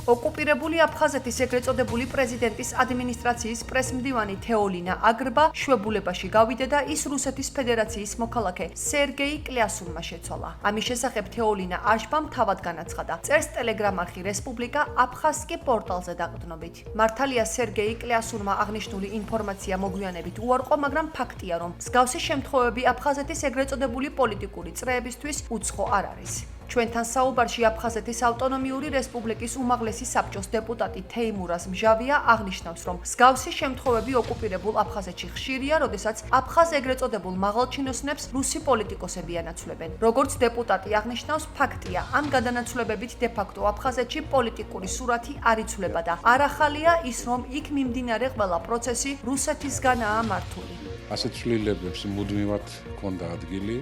ოკუპირებული აფხაზეთის ეგრეთ წოდებული პრეზიდენტის ადმინისტრაციის პრესმდივანი თეოლინა აგრბა შვებულებაში გავიდა და ის რუსეთის ფედერაციის მოქალაქე სერგეი კლიასუნმა შეცვალა. ამის შესახებ თეოლინა აშბამ თავად განაცხადა. წერს ტელეგრამ არხი რესპუბლიკა აფხაზკი პორტალზე დაყრდნობით. მართალია სერგეი კლიასუნმა აღნიშნული ინფორმაცია მოგვიანებით უარყო, მაგრამ ფაქტია, რომ მსგავსი შემთხვევები აფხაზეთის ეგრეთ წოდებული პოლიტიკური წრეებისთვის უცხო არ არის. ჩვენთან საუბარში აფხაზეთის ავტონომიური რესპუბლიკის უმაღლესი საბჭოს დეპუტატი თეიმურაზ მჟავია აღნიშნავს, რომ მსგავსი შემთხვევები ოკუპირებულ აფხაზეთში ხშირია, როდესაც აფხაზ ეგრეთ წოდებულ მაღალჩინოსნებს რუსი პოლიტიკოსები ანაცვლებენ. როგორც დეპუტატი აღნიშნავს, ფაქტია, ამ გადანაცვლებებით დე-ფაქტო აფხაზეთში პოლიტიკური სურათი არ იცვლება და არ ახალია ის, რომ იქ მიმდინარე ყველა პროცესი რუსეთისგანაა მართული. ასეთ ცვლილებებს მუდმივად ჰქონდა ადგილი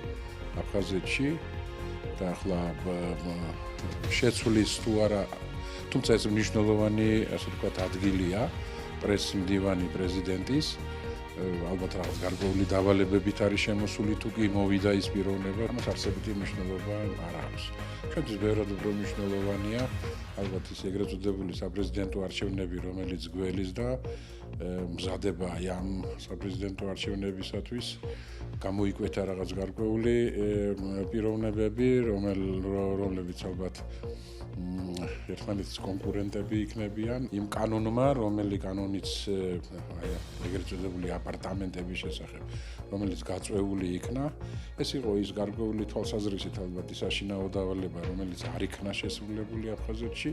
აფხაზეთში და ახლა შეცვლის თუ არა, თუმცა ეს მნიშვნელოვანი, ასე ვთქვათ, ადგილია პრესმდივანი პრეზიდენტის, ალბათ რაღაც გარკვეული დავალებებით არის შემოსული, თუ კი მოვიდა ის პიროვნება, ამას არსებითი მნიშვნელობა არ აქვს. ჩვენთვის ბევრად უფრო მნიშვნელოვანია ალბათ ის ეგრეთ წოდებული საპრეზიდენტო არჩევნები, რომელიც გველის და მზადება ამ საპრეზიდენტო არჩევნებისათვის გამოიკვეთა რაღაც გარკვეული პიროვნებები, რომლებიც ალბათ ერთმანეთის კონკურენტები იქნებიან იმ კანონმა, რომელი კანონიც ეგრეთ წოდებული აპარტამენტების შესახებ, რომელიც გაწვეული იქნა, ეს იყო ის გარკვეული თვალსაზრისით ალბათ ის საშინაო დავალება, რომელიც არ იქნა შესრულებული აფხაზეთში,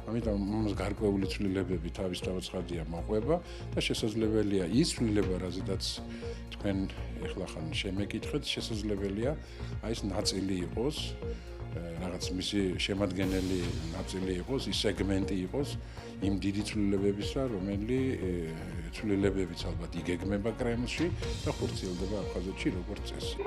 ამიტომ ამას გარკვეული ცვლილებები თავისთავად ცხადია მოყვება და შესაძლებელია ის ცვლილება, რაზედაც თქვენ ეხლა ხან შემეკითხეთ, შესაძლებელია აი ეს ნაწილი იყოს რაღაც მისი შემადგენელი ნაწილი იყოს, ის სეგმენტი იყოს იმ დიდი ცვლილებებისა, რომელი ცვლილებებიც ალბათ იგეგმება კრემლში და ხორციელდება აფხაზეთში როგორც წესი.